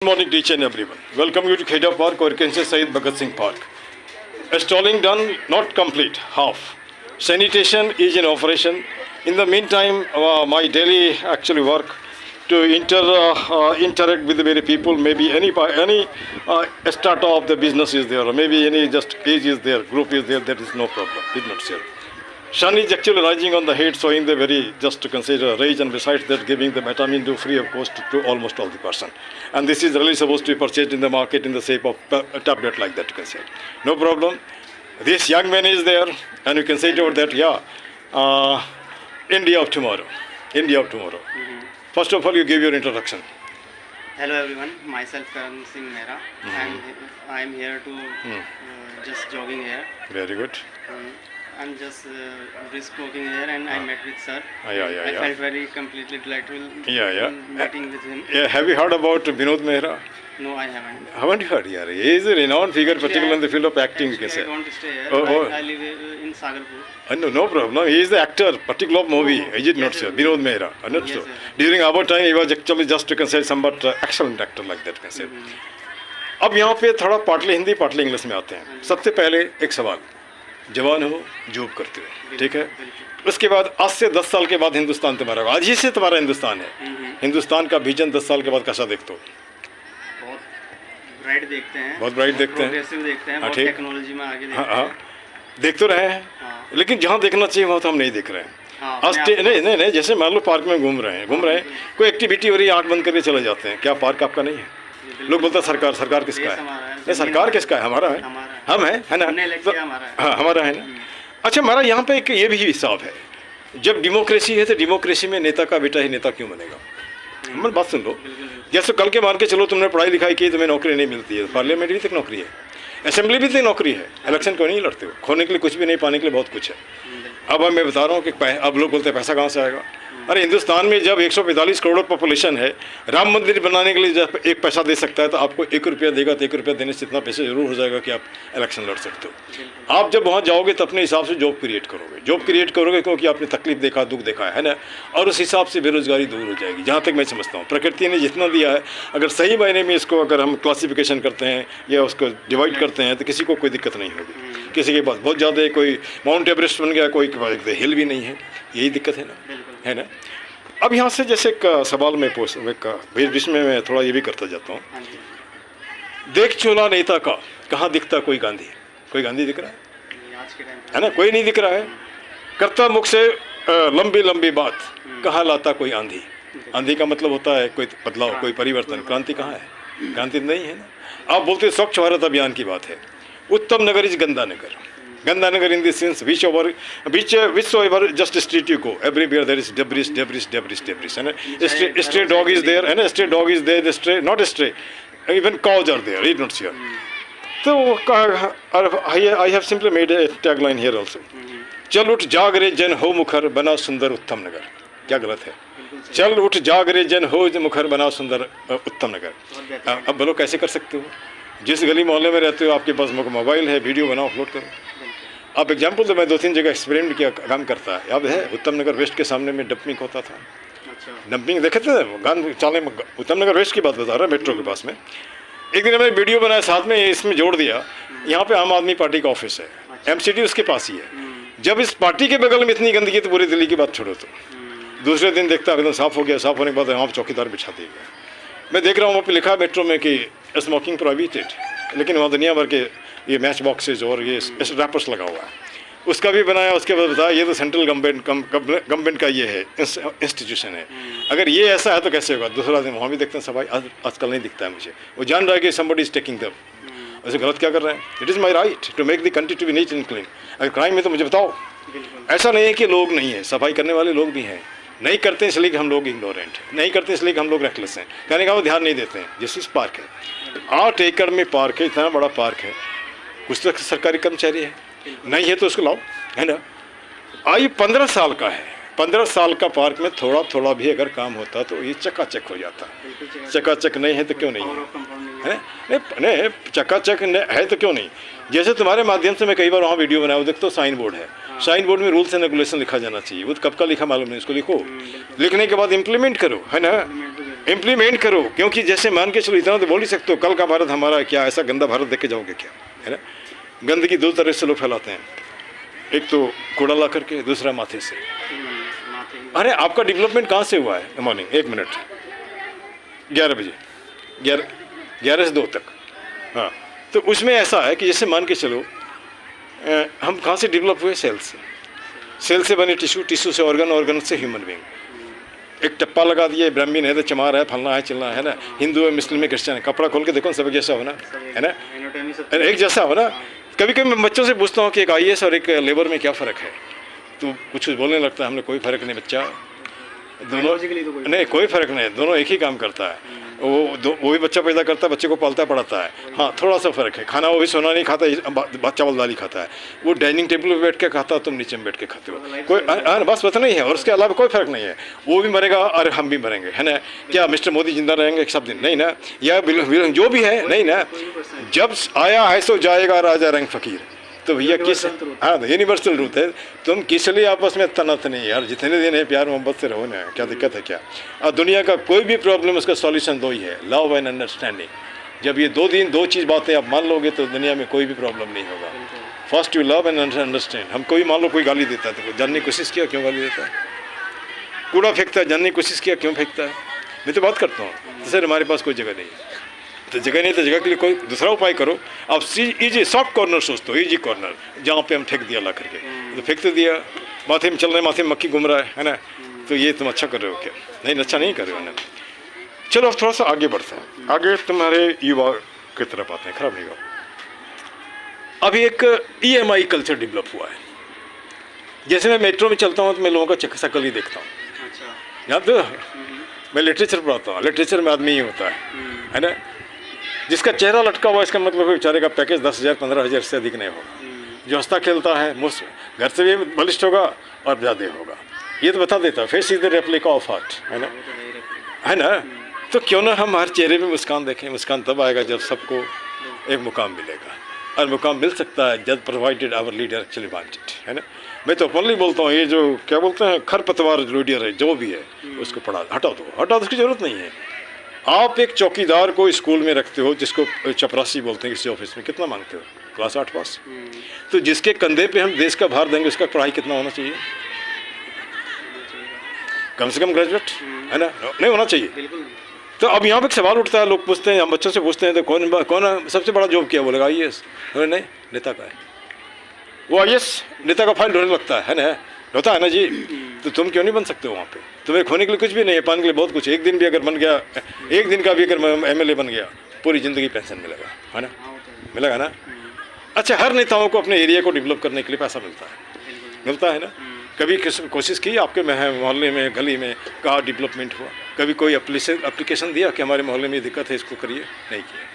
Good morning to each and everyone. Welcome you to Kheda Park or you can say Syed Bhagat Singh Park. Installing done, not complete, half. Sanitation is in operation. In the meantime, my daily actually work to interact with the very people. Maybe any starter of the business is there, or maybe any just age is there, group is there. That is no problem. Did not share. Sun is actually rising on the head, showing the very just to consider raise, and besides that, giving the vitamin D free of cost to almost all the person. And this is really supposed to be purchased in the market in the shape of a tablet like that. You can say, no problem. This young man is there, and you can say to that, India of tomorrow, India of tomorrow. First of all, you give your introduction. Hello everyone, myself Karan Singh Mehra, and I am here to just jogging here. Very good. I'm just brisk walking here, and I met with sir. I felt very completely delightful meeting with him. Yeah, have you heard about Vinod Mehra? No, I haven't. Haven't you heard? Yeah, he is a renowned figure, particularly in the field of acting. Actually, You can say. I want to stay here. I live in Sagarpur. No problem. He is the actor, particular movie. Is it not so? Vinod Mehra. Not so. During our time, he was actually just to consider somewhat excellent actor like that. Can say. अब यहाँ पे थोड़ा partly Hindi partly English में आते हैं. सबसे पहले एक सवाल, जवान हो, जॉब करते हो, ठीक है. उसके बाद आज से 10 साल के बाद हिंदुस्तान तुम्हारा, आज ही से तुम्हारा हिंदुस्तान है. हिंदुस्तान का विजन 10 साल के बाद कैसा देखते हो? बहुत ब्राइट देखते हैं. बहुत ब्राइट देखते हैं. प्रोग्रेसिव देखते हैं. बहुत टेक्नोलॉजी में आगे देखते हैं. हाँ, देख तो रहे हैं. लेकिन जहाँ देखना चाहिए वहाँ तो हम नहीं देख रहे हैं. आज नहीं, जैसे मान लो पार्क में घूम रहे हैं, कोई एक्टिविटी हो रही है, आँख बंद करके चले जाते हैं. क्या पार्क आपका नहीं है? लोग बोलते हैं सरकार किसका है? नहीं, सरकार किसका है? हमारा है. हम है ना? हाँ, हमारा है ना. अच्छा, हमारा यहाँ पे एक ये भी हिसाब है, जब डेमोक्रेसी है तो डेमोक्रेसी में नेता का बेटा ही नेता क्यों बनेगा? हमारी बात सुन लो. जैसे कल के मान के चलो, तुमने पढ़ाई लिखाई की, तुम्हें नौकरी नहीं मिलती है, पार्लियामेंट भी तक नौकरी है, असेंबली भी तक नौकरी है, इलेक्शन क्यों नहीं लड़ते हो? खोने के लिए कुछ भी नहीं, पाने के लिए बहुत कुछ है. अब मैं बता रहा हूँ कि अब लोग बोलते हैं पैसा कहाँ से आएगा. अरे हिंदुस्तान में जब 145 करोड़ पॉपुलेशन है, राम मंदिर बनाने के लिए जब एक पैसा दे सकता है, तो आपको 1 रुपया देगा, तो 1 रुपया देने से इतना पैसे जरूर हो जाएगा कि आप इलेक्शन लड़ सकते हो. आप जब वहाँ जाओगे तो अपने हिसाब से जॉब क्रिएट करोगे, क्योंकि आपने तकलीफ देखा, दुख देखा है ना, और उस हिसाब से बेरोजगारी दूर हो जाएगी. जहाँ तक मैं समझता हूँ प्रकृति ने जितना दिया है, अगर सही मायने में इसको अगर हम क्लासिफिकेशन करते हैं या उसको डिवाइड करते हैं, तो किसी को कोई दिक्कत नहीं होगी. किसी के पास बहुत ज़्यादा कोई माउंट एवरेस्ट बन गया, कोई के पास हिल भी नहीं है. यही दिक्कत है ना. अब यहाँ से जैसे एक सवाल में बीच में मैं थोड़ा ये भी करता जाता हूँ. देख चोला नेता का कहाँ दिखता कोई गांधी दिख रहा है ना? कोई नहीं दिख रहा है. करता मुख से लंबी लंबी बात, कहाँ लाता कोई आंधी. आंधी का मतलब होता है कोई बदलाव, कोई परिवर्तन. क्रांति कहाँ है? क्रांति नहीं है ना. आप बोलते स्वच्छ भारत अभियान की बात है. उत्तम नगर इज गंदा नगर in the sense whichever just street you go, everywhere there is debris. And a stray dog is there, the stray, not a stray, even cows are there, it's not here. So I have simply made a tagline here also. चल उठ जाग रे जन हो मुखर बना सुंदर उत्तम नगर. क्या गलत है? चल उठ जाग रे जन हो मुखर बना सुंदर उत्तम नगर. अब बोलो कैसे कर सकते हो? जिस गली मोहल्ले में रहते हो, आपके पास मोबाइल है, वीडियो बनाओ, अपलोड करो. आप एग्जाम्पल तो मैं 2-3 जगह एक्सपेरिमेंट किया, काम करता है. याद है उत्तम नगर वेस्ट के सामने में डंपिंग होता था. डंपिंग देखे थे गान चाले में. उत्तम नगर वेस्ट की बात बता रहा है, मेट्रो के पास में. एक दिन मैंने वीडियो बनाया, साथ में इसमें जोड़ दिया, यहाँ पे आम आदमी पार्टी का ऑफिस है, एमसीडी उसके पास ही है. जब इस पार्टी के बगल में इतनी गंदगी, तो पूरी दिल्ली की बात छोड़ो. तो दूसरे दिन देखता एकदम साफ हो गया. साफ होने के बाद वहाँ पर चौकीदार बिछा दिए गए. मैं देख रहा हूँ वहाँ पर लिखा है मेट्रो में कि स्मोकिंग प्रोहिबिटेड, लेकिन वहाँ दुनिया भर के ये मैच बॉक्सेज और ये रैपर्स लगा हुआ है. उसका भी बनाया. उसके बाद बताया ये तो सेंट्रल गवर्नमेंट का ये है, इंस्टीट्यूशन है. अगर ये ऐसा है तो कैसे होगा? दूसरा दिन वहाँ भी देखते हैं सफाई. आजकल नहीं दिखता है मुझे. वो जान रहा है कि somebody is taking them. ऐसे गलत क्या कर रहे हैं? It is my right to make the country to be neat and clean. अगर क्राइम है तो मुझे बताओ. ऐसा नहीं है कि लोग नहीं है, सफाई करने वाले लोग भी हैं. नहीं करते इसलिए कि हम लोग इग्नोरेंट हैं, नहीं करते इसलिए कि हम लोग रेकलेस हैं. कहने का वो ध्यान नहीं देते हैं. जैसे पार्क है, 8 एकड़ में पार्क है, इतना बड़ा पार्क है. कुछ तो सरकारी कर्मचारी है, नहीं है तो उसको लाओ, है ना. आयु 15 साल का है. 15 साल का पार्क में थोड़ा भी अगर काम होता तो ये चकाचक हो जाता. चकाचक नहीं है तो क्यों नहीं है? नहीं, चकाचक है तो क्यों नहीं? जैसे तुम्हारे माध्यम से मैं कई बार वहाँ वीडियो बनाया, देखो साइन बोर्ड है. साइन बोर्ड में रूल्स एंड रेगुलेशन लिखा जाना चाहिए. वो कब का लिखा मालूम नहीं, उसको लिखो. लिखने के बाद इम्प्लीमेंट करो, है ना. इम्प्लीमेंट करो, क्योंकि जैसे मान के चलो इतना तो बोल ही सकते हो, कल का भारत हमारा क्या, ऐसा गंदा भारत देख के जाओगे क्या, है ना। गंदगी दो तरह से लोग फैलाते हैं, एक तो कूड़ा ला करके, दूसरा माथे से। अरे आपका डेवलपमेंट कहाँ से हुआ है मॉर्निंग, 1 मिनट, 11 बजे, 11 से 2 तक, हाँ। तो उसमें ऐसा है कि जैसे मान के चलो हम कहाँ से डेवलप हुए, सेल से बने टिश्यू, टिश्यू से ऑर्गन, ऑर्गन से ह्यूमन बींग। एक टप्पा लगा दिया, ब्राह्मण है तो चमार है, फलना है, चिलना है ना, हिंदू है, मुस्लिम है, क्रिश्चियन है, कपड़ा खोल के देखो सब जैसा हो ना, है ना, एक जैसा हो ना। कभी कभी मैं बच्चों से पूछता हूँ कि एक IAS और एक लेबर में क्या फ़र्क है, तो कुछ बोलने लगता है हमने कोई फ़र्क नहीं बच्चा, दोनों नहीं, कोई फ़र्क नहीं, दोनों एक ही काम करता है। वो भी बच्चा पैदा करता है, बच्चे को पालता पढ़ाता है, हाँ थोड़ा सा फ़र्क है, खाना वो भी सोना नहीं खाता, चावल दाल ही खाता है, वो डाइनिंग टेबल पे बैठ के खाता है, तुम नीचे में बैठ के खाते हो, कोई बस पता नहीं है, और उसके अलावा कोई फ़र्क नहीं है। वो भी मरेगा और हम भी मरेंगे, है ना। क्या मिस्टर मोदी जिंदा रहेंगे एक सब दिन, नहीं ना, या जो भी है नहीं ना, जब आया है सो जाएगा राजा रंग फ़कीर। तो भैया किस, हाँ यूनिवर्सल रूट है, तुम किस लिए आपस में तनातनी यार, जितने दिन है प्यार मोहब्बत से रहो ना, क्या दिक्कत है क्या। और दुनिया का कोई भी प्रॉब्लम उसका सॉल्यूशन 2 ही है, लव एंड अंडरस्टैंडिंग। जब ये 2 चीज़ बातें आप मान लोगे तो दुनिया में कोई भी प्रॉब्लम नहीं होगा। First you love and understand. हम कोई मान लो कोई गाली देता है तो जानने की कोशिश किया क्यों गाली देता है, कूड़ा फेंकता है जानने की कोशिश किया क्यों फेंकता है। मैं तो बात करता हूँ तो सर हमारे पास कोई जगह नहीं है, तो जगह नहीं तो जगह के लिए कोई दूसरा उपाय करो। अब ईजी सॉफ्ट कॉर्नर सोचते हो, ईजी कॉर्नर जहाँ पे हम फेंक दिया ला करके, तो फेंक तो दिया, माथे में चल रहे, माथे में मक्खी घूम रहा है ना, तो ये तुम अच्छा कर रहे हो क्या, नहीं अच्छा नहीं कर रहे हो ना। चलो अब थोड़ा सा आगे बढ़ते हैं, आगे तुम्हारे युवा की तरफ आते हैं, खराब नहीं हुआ। अभी एक EMI कल्चर डेवलप हुआ है। जैसे मैं मेट्रो में चलता हूँ तो मैं लोगों का शकल ही देखता हूँ, याद तो मैं लिटरेचर पढ़ाता हूँ, लिटरेचर में आदमी ही होता है ना। जिसका चेहरा लटका हुआ इसका मतलब बेचारे का पैकेज 10,000 15,000 से अधिक नहीं होगा। जो हंसता खेलता है मुझसे घर से भी बलिष्ठ होगा और ज़्यादा होगा, ये तो बता देता है। Face is the replica of heart, है ना। तो क्यों ना हम हर चेहरे पे मुस्कान देखें। मुस्कान तब आएगा जब सबको एक मुकाम मिलेगा, और मुकाम मिल सकता है जब provided our leader actually wanted, है ना। मैं तो ओपनली बोलता हूँ, ये जो क्या बोलते हैं खरपतवार लीडर है जो भी है उसको हटा दो, उसकी ज़रूरत नहीं है। आप एक चौकीदार को स्कूल में रखते हो जिसको चपरासी बोलते हैं किसी ऑफिस में, कितना मांगते हो, क्लास 8 पास। तो जिसके कंधे पे हम देश का भार देंगे उसका पढ़ाई कितना होना चाहिए, कम से कम ग्रेजुएट, है ना, नहीं होना चाहिए। तो अब यहाँ पे एक सवाल उठता है, लोग पूछते हैं, हम बच्चों से पूछते हैं तो कौन सबसे बड़ा जॉब किया, बोलेगा IAS, नहीं नेता का है। वो IAS नेता का फाइल ढूंढने लगता है ना, होता है ना जी। तो तुम क्यों नहीं बन सकते हो वहाँ पे, तुम्हें खोने के लिए कुछ भी नहीं है, पाने के लिए बहुत कुछ है। एक दिन भी अगर बन गया, एक दिन का भी अगर MLA बन गया, पूरी ज़िंदगी पेंशन मिलेगा, है ना, मिलेगा ना। अच्छा, हर नेताओं को अपने एरिया को डेवलप करने के लिए पैसा मिलता है ना। कभी कोशिश की आपके मोहल्ले में गली में कहाँ डेवलपमेंट हुआ, कभी कोई एप्लीकेशन दिया कि हमारे मोहल्ले में दिक्कत है इसको करिए, नहीं किया।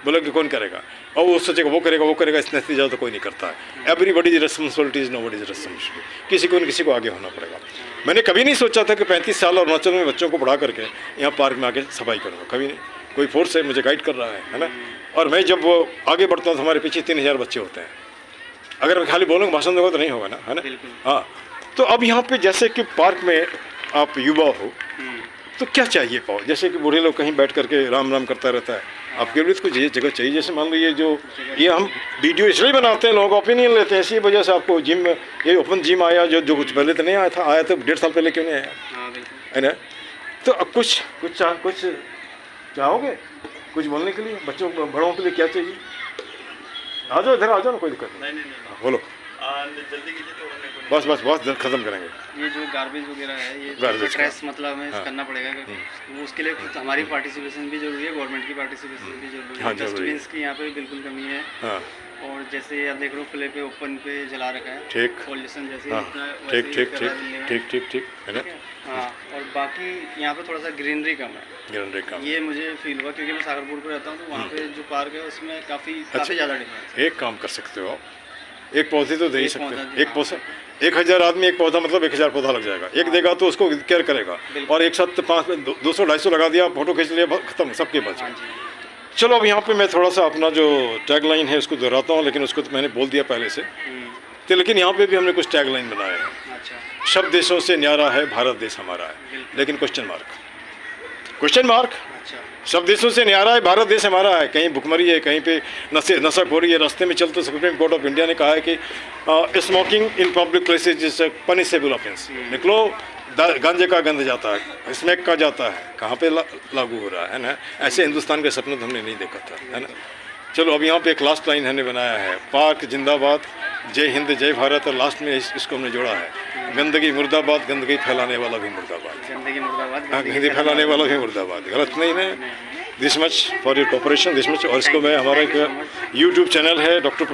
बोला कि कौन करेगा, और वो सोचेगा वो करेगा, इस नतीजा तो कोई नहीं करता है। Everybody is responsibility is nobody is responsibility, किसी को न किसी को आगे होना पड़ेगा। मैंने कभी नहीं सोचा था कि 35 साल और अरुणाचल में बच्चों को पढ़ा करके यहाँ पार्क में आके सफाई करूँगा, कभी नहीं। कोई फोर्स है मुझे गाइड कर रहा है ना। और मैं जब आगे बढ़ता हूँ तो हमारे पीछे 3,000 बच्चे होते हैं। अगर मैं खाली बोलूँगा भाषण दूंगा तो नहीं होगा ना, है ना। हाँ, तो अब यहाँ पे जैसे कि पार्क में आप युवा हो तो क्या चाहिए पाओ, जैसे कि बूढ़े लोग कहीं बैठ करके राम राम करता रहता है, आपके लिए कुछ जगह चाहिए। जैसे मान लो ये हम वीडियो इसलिए बनाते हैं, लोगों का ओपिनियन लेते हैं, इसी वजह से आपको जिम, ये ओपन जिम आया जो कुछ पहले तो नहीं आया था, आया तो 1.5 साल पहले क्यों नहीं आया, है ना। तो अब कुछ चाहोगे कुछ बोलने के लिए, बच्चों बड़ों के लिए क्या चाहिए, आ जाओ इधर, आ जाओ ना, कोई दिक्कत नहीं, बोलो जल्दी कीजिए, बस खत्म करेंगे। ये जो गार्बेज वगैरह है, ये ट्रेस मतलब हमें करना पड़ेगा, वो उसके लिए हमारी पार्टिसिपेशन भी जरूरी है, गवर्नमेंट की पार्टिसिपेशन भी जरूरी है। डस्टबिन की यहाँ पे बिल्कुल कमी है। और जैसे आप देख रहे हो खुले पे ओपन पे जला रखा है, ठीक पॉल्यूशन जैसे ठीक है ना। हाँ, और बाकी यहाँ पे थोड़ा सा ग्रीनरी कम है, ये मुझे फील हुआ क्योंकि मैं सागरपुर पे रहता हूँ, तो वहाँ पे जो पार्क है उसमें काफ़ी ज़्यादा डिफरेंस है। एक काम कर सकते हो, एक पौधे तो दे ही सकते हैं, एक पौधा 1,000 आदमी एक पौधा मतलब 1,000 पौधा लग जाएगा, एक देगा तो उसको केयर करेगा, और एक साथ 200-250 लगा दिया, फोटो खींच लिया, खत्म, सबके पास। चलो अब यहाँ पे मैं थोड़ा सा अपना जो टैगलाइन है उसको दोहराता हूँ, लेकिन उसको तो मैंने बोल दिया पहले से, तो लेकिन यहाँ पे भी हमने कुछ टैगलाइन बनाया है। सब देशों से न्यारा है भारत देश हमारा है, लेकिन क्वेश्चन मार्क, क्वेश्चन मार्क। अच्छा। सब देशों से नहीं आ रहा है, भारत देश हमारा है। कहीं भुखमरी है, कहीं पे नशाखोरी है। रास्ते में चलते सुप्रीम कोर्ट ऑफ इंडिया ने कहा है कि smoking in public places is punishable offence. निकलो, गांजे का गंध जाता है, स्मैक का जाता है, कहाँ पे लागू हो रहा है ना। ऐसे हिंदुस्तान का सपना तो हमने नहीं देखा था, है ना। चलो अब यहाँ पे एक लास्ट लाइन हमने बनाया है, पार्क जिंदाबाद, जय हिंद जय भारत, और लास्ट में इसको हमने जोड़ा है, गंदगी मुर्दाबाद, गंदगी फैलाने वाला भी मुर्दाबाद। गंदगी मुर्दाबाद, गंदगी फैलाने वाला भी मुर्दाबाद। गलत नहीं है। This much for your cooperation, this much. और इसको मैं, हमारा एक यूट्यूब चैनल है डॉक्टर